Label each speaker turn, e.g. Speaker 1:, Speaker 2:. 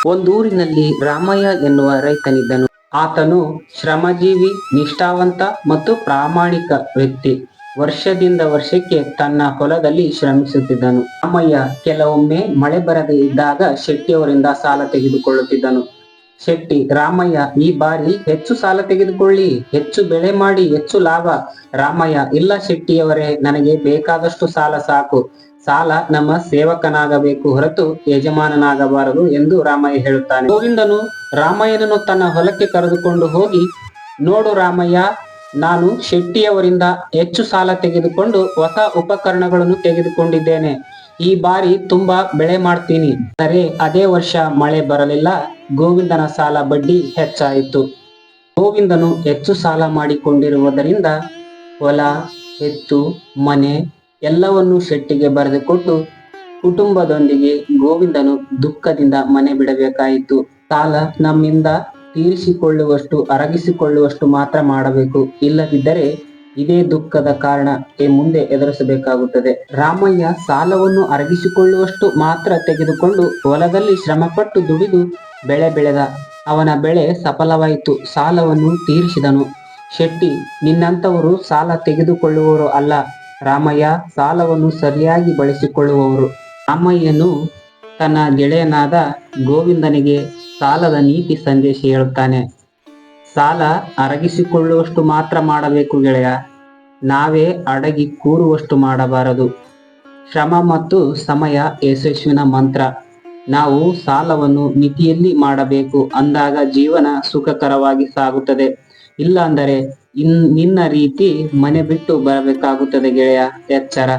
Speaker 1: ಒಂದೂರಿನಲ್ಲಿ ರಾಮಯ್ಯ ಎನ್ನುವ ರೈತನಿದ್ದನು. ಆತನು ಶ್ರಮಜೀವಿ, ನಿಷ್ಠಾವಂತ ಮತ್ತು ಪ್ರಾಮಾಣಿಕ ವ್ಯಕ್ತಿ. ವರ್ಷದಿಂದ ವರ್ಷಕ್ಕೆ ತನ್ನ ಹೊಲದಲ್ಲಿ ಶ್ರಮಿಸುತ್ತಿದ್ದನು. ರಾಮಯ್ಯ ಕೆಲವೊಮ್ಮೆ ಮಳೆ ಬರದೇ ಇದ್ದಾಗ ಶೆಟ್ಟಿಯವರಿಂದ ಸಾಲ ತೆಗೆದುಕೊಳ್ಳುತ್ತಿದ್ದನು. ಶೆಟ್ಟಿ, ರಾಮಯ್ಯ, ಈ ಬಾರಿ ಹೆಚ್ಚು ಸಾಲ ತೆಗೆದುಕೊಳ್ಳಿ, ಹೆಚ್ಚು ಬೆಳೆ ಮಾಡಿ, ಹೆಚ್ಚು ಲಾಭ. ರಾಮಯ್ಯ, ಇಲ್ಲ ಶೆಟ್ಟಿಯವರೇ, ನನಗೆ ಬೇಕಾದಷ್ಟು ಸಾಲ ಸಾಕು. ಸಾಲ ನಮ್ಮ ಸೇವಕನಾಗಬೇಕು ಹೊರತು ಯಜಮಾನನಾಗಬಾರದು ಎಂದು ರಾಮಯ್ಯ ಹೇಳುತ್ತಾನೆ. ಗೋವಿಂದನು ರಾಮಯ್ಯನನ್ನು ತನ್ನ ಹೊಲಕ್ಕೆ ಕರೆದುಕೊಂಡು ಹೋಗಿ, ನೋಡು ರಾಮಯ್ಯ, ನಾನು ಶೆಟ್ಟಿಯವರಿಂದ ಹೆಚ್ಚು ಸಾಲ ತೆಗೆದುಕೊಂಡು ಹೊಸ ಉಪಕರಣಗಳನ್ನು ತೆಗೆದುಕೊಂಡಿದ್ದೇನೆ. ಈ ಬಾರಿ ತುಂಬಾ ಬೆಳೆ ಮಾಡ್ತೀನಿ. ಆದರೆ ಅದೇ ವರ್ಷ ಮಳೆ ಬರಲಿಲ್ಲ. ಗೋವಿಂದನ ಸಾಲ ಬಡ್ಡಿ ಹೆಚ್ಚಾಯಿತು. ಗೋವಿಂದನು ಹೆಚ್ಚು ಸಾಲ ಮಾಡಿಕೊಂಡಿರುವುದರಿಂದ ಹೊಲ, ಎತ್ತು, ಮನೆ ಎಲ್ಲವನ್ನೂ ಶೆಟ್ಟಿಗೆ ಬರೆದುಕೊಟ್ಟು ಕುಟುಂಬದೊಂದಿಗೆ ಗೋವಿಂದನು ದುಃಖದಿಂದ ಮನೆ ಬಿಡಬೇಕಾಯಿತು. ಸಾಲ ನಮ್ಮಿಂದ ತೀರಿಸಿಕೊಳ್ಳುವಷ್ಟು, ಅರಗಿಸಿಕೊಳ್ಳುವಷ್ಟು ಮಾತ್ರ ಮಾಡಬೇಕು. ಇಲ್ಲದಿದ್ದರೆ ಇದೇ ದುಃಖದ ಕಾರಣ ಮುಂದೆ ಎದುರಿಸಬೇಕಾಗುತ್ತದೆ. ರಾಮಯ್ಯ ಸಾಲವನ್ನು ಅರಗಿಸಿಕೊಳ್ಳುವಷ್ಟು ಮಾತ್ರ ತೆಗೆದುಕೊಂಡು ಹೊಲದಲ್ಲಿ ಶ್ರಮಪಟ್ಟು ದುಡಿದು ಬೆಳೆ ಬೆಳೆದ. ಅವನ ಬೆಳೆ ಸಫಲವಾಯಿತು. ಸಾಲವನ್ನು ತೀರಿಸಿದನು. ಶೆಟ್ಟಿ, ನಿನ್ನಂಥವರು ಸಾಲ ತೆಗೆದುಕೊಳ್ಳುವವರು ಅಲ್ಲ ರಾಮಯ್ಯ, ಸಾಲವನ್ನು ಸರಿಯಾಗಿ ಬಳಸಿಕೊಳ್ಳುವವರು. ರಾಮಯ್ಯನು ತನ್ನ ಗೆಳೆಯನಾದ ಗೋವಿಂದನಿಗೆ ಸಾಲದ ನೀತಿ ಸಂದೇಶ ಹೇಳುತ್ತಾನೆ. ಸಾಲ ಅರಗಿಸಿಕೊಳ್ಳುವಷ್ಟು ಮಾತ್ರ ಮಾಡಬೇಕು ಗೆಳೆಯ, ನಾವೇ ಅಡಗಿ ಕೂರುವಷ್ಟು ಮಾಡಬಾರದು. ಶ್ರಮ ಮತ್ತು ಸಮಯ ಯಶಸ್ವಿನ ಮಂತ್ರ. ನಾವು ಸಾಲವನ್ನು ಮಿತಿಯಲ್ಲಿ ಮಾಡಬೇಕು. ಅಂದಾಗ ಜೀವನ ಸುಖಕರವಾಗಿ ಸಾಗುತ್ತದೆ. ಇಲ್ಲ ಅಂದರೆ ನಿನ್ನ ರೀತಿ ಮನೆ ಬಿಟ್ಟು ಬರಬೇಕಾಗುತ್ತದೆ ಗೆಳೆಯ. ಎಚ್ಚರ.